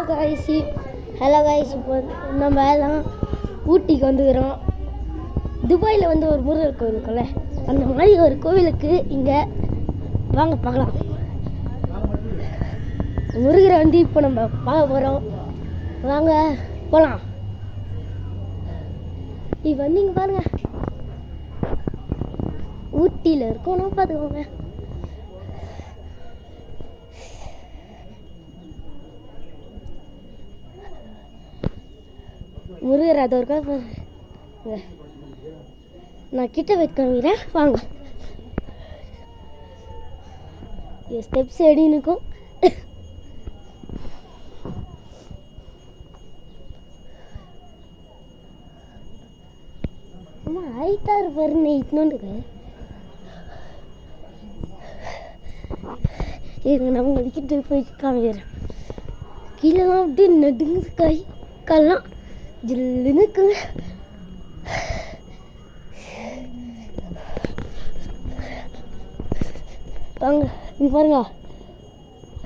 Hello guys, இப்போ நம்ம எல்லாம் ஊட்டிக்கு வந்துக்கிறோம். துபாயில் வந்து ஒரு முருகர் கோவில் இருக்குல்ல, அந்த மாதிரி ஒரு கோவிலுக்கு இங்கே வாங்க பார்க்கலாம். முருகரை வந்து இப்போ நம்ம பார்க்க போகிறோம். வாங்க போகலாம். இப்போ வந்து இங்கே பாருங்கள், ஊட்டியில் இருக்கோம்னா பார்த்துக்கோங்க. முருகர் அது ஒரு பாருங்க, நான் கிட்ட போய் காமிக்கிறேன் வாங்க. ஸ்டெப்ஸ் எடினுக்கும் அம்மா ஹைட்டாக பாருங்க. இட்னோண்டுக்கு இருங்க, நம்ம கிட்ட போய் காமிக்கிறேன். கீழே அப்படியே நடுங்குது, கை கால்லாம் ஜில்லுன்னு இருக்குங்க. வாங்க இங்கே பாருங்க.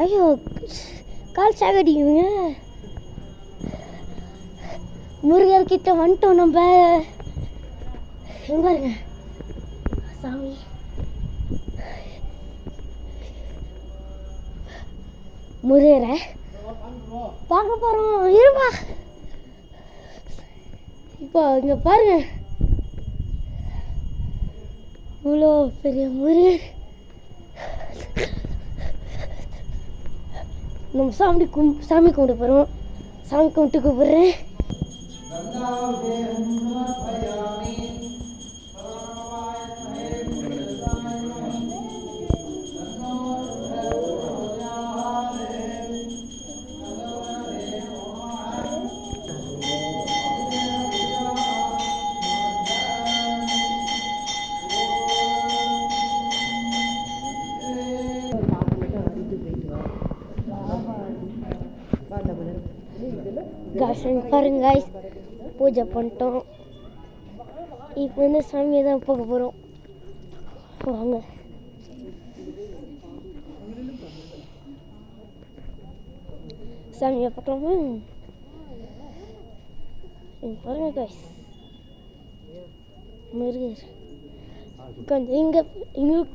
ஐயோ, கால் சாகடிக்குதுங்க. முருகர் கிட்ட வந்துட்டோம் நம்ம. இங்க பாருங்க சாமி. முருகரை பார்க்க போகிறோம். இருப்பா, இப்போ இங்கே பாருங்க, இவ்வளோ பெரிய முருகர். நம்ம சாமி கும்பிட்டு போகிறோம். சாமி கும்பிட்டு கூப்பிடுறேன். பாருங்க guys, பூஜை பண்ணிட்டோம். இப்போ வந்து சாமியை தான் பார்க்க போகிறோம். வாங்க. சாமியை பார்க்கலாமா? பாருங்க guys, முருகர் கொஞ்சம் இங்கே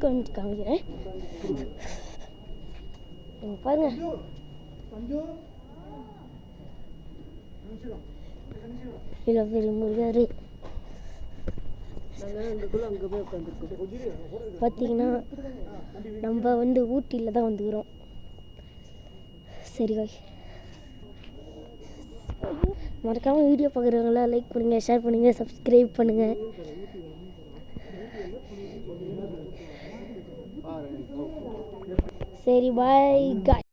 கொஞ்சம் காமிக்கிறேன். பாருங்க, இவ்வளோ பெரிய முருகர். பார்த்தீங்கன்னா நம்ம வந்து ஊட்டியில் தான் வந்துக்கிறோம். சரி காய், மறக்காமல் வீடியோ பார்க்குறவங்களா லைக் பண்ணுங்கள், ஷேர் பண்ணுங்கள், சப்ஸ்கிரைப் பண்ணுங்கள். சரி பாய் காய்.